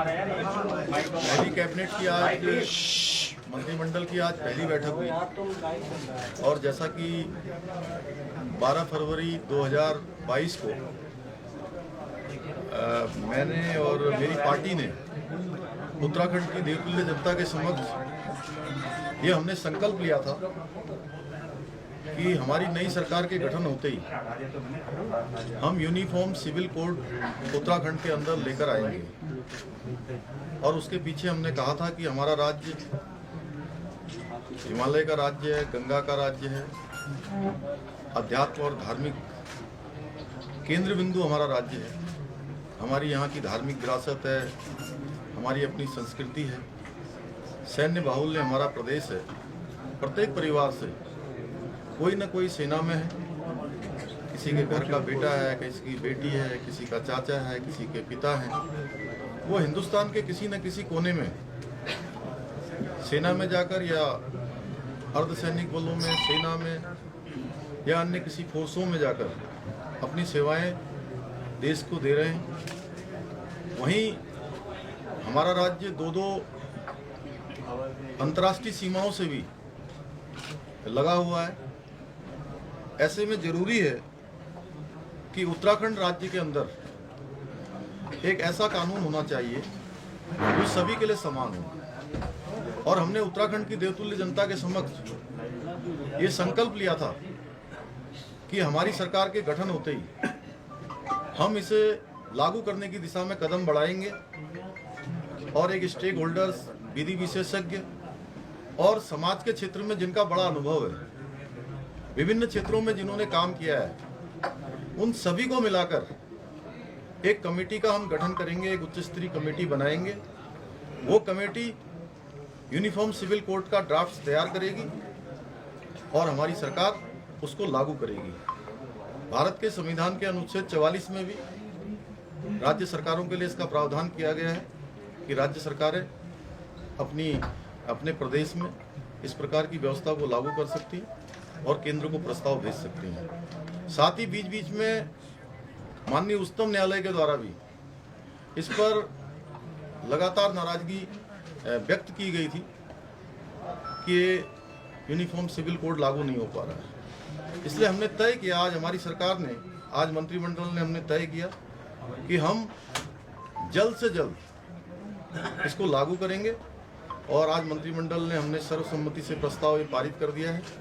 पहली कैबिनेट की आज मंत्रिमंडल की आज पहली बैठक हुई और जैसा कि 12 फरवरी 2022 को मैंने और मेरी पार्टी ने उत्तराखंड की देवतुल्य जनता के समक्ष ये हमने संकल्प लिया था कि हमारी नई सरकार के गठन होते ही हम यूनिफॉर्म सिविल कोड उत्तराखंड के अंदर लेकर आएंगे। और उसके पीछे हमने कहा था कि हमारा राज्य हिमालय का राज्य है, गंगा का राज्य है, अध्यात्म और धार्मिक केंद्र बिंदु हमारा राज्य है। हमारी यहाँ की धार्मिक विरासत है, हमारी अपनी संस्कृति है, सैन्य बाहुल्य हमारा प्रदेश है। प्रत्येक परिवार से कोई न कोई सेना में है, किसी के घर का बेटा है, किसी की बेटी है, किसी का चाचा है, किसी के पिता हैं। वो हिंदुस्तान के किसी न किसी कोने में सेना में जाकर या अर्धसैनिक बलों में, सेना में या अन्य किसी फोर्सों में जाकर अपनी सेवाएं देश को दे रहे हैं। वहीं हमारा राज्य दो अंतर्राष्ट्रीय सीमाओं से भी लगा हुआ है। ऐसे में जरूरी है कि उत्तराखंड राज्य के अंदर एक ऐसा कानून होना चाहिए जो सभी के लिए समान हो। और हमने उत्तराखंड की देवतुल्य जनता के समक्ष ये संकल्प लिया था कि हमारी सरकार के गठन होते ही हम इसे लागू करने की दिशा में कदम बढ़ाएंगे और एक स्टेक होल्डर्स, विधि विशेषज्ञ और समाज के क्षेत्र में जिनका बड़ा अनुभव है, विभिन्न क्षेत्रों में जिन्होंने काम किया है, उन सभी को मिलाकर एक कमेटी का हम गठन करेंगे, एक उच्च स्तरीय कमेटी बनाएंगे। वो कमेटी यूनिफॉर्म सिविल कोड का ड्राफ्ट तैयार करेगी और हमारी सरकार उसको लागू करेगी। भारत के संविधान के अनुच्छेद 44 में भी राज्य सरकारों के लिए इसका प्रावधान किया गया है कि राज्य सरकारें अपने प्रदेश में इस प्रकार की व्यवस्था को लागू कर सकती हैं और केंद्र को प्रस्ताव भेज सकती हैं। साथ ही बीच बीच में माननीय उच्चतम न्यायालय के द्वारा भी इस पर लगातार नाराजगी व्यक्त की गई थी कि यूनिफॉर्म सिविल कोड लागू नहीं हो पा रहा है। इसलिए हमने तय किया, आज हमारी सरकार ने, आज मंत्रिमंडल ने हमने तय किया कि हम जल्द से जल्द इसको लागू करेंगे। और आज मंत्रिमंडल ने हमने सर्वसम्मति से प्रस्ताव ये पारित कर दिया है।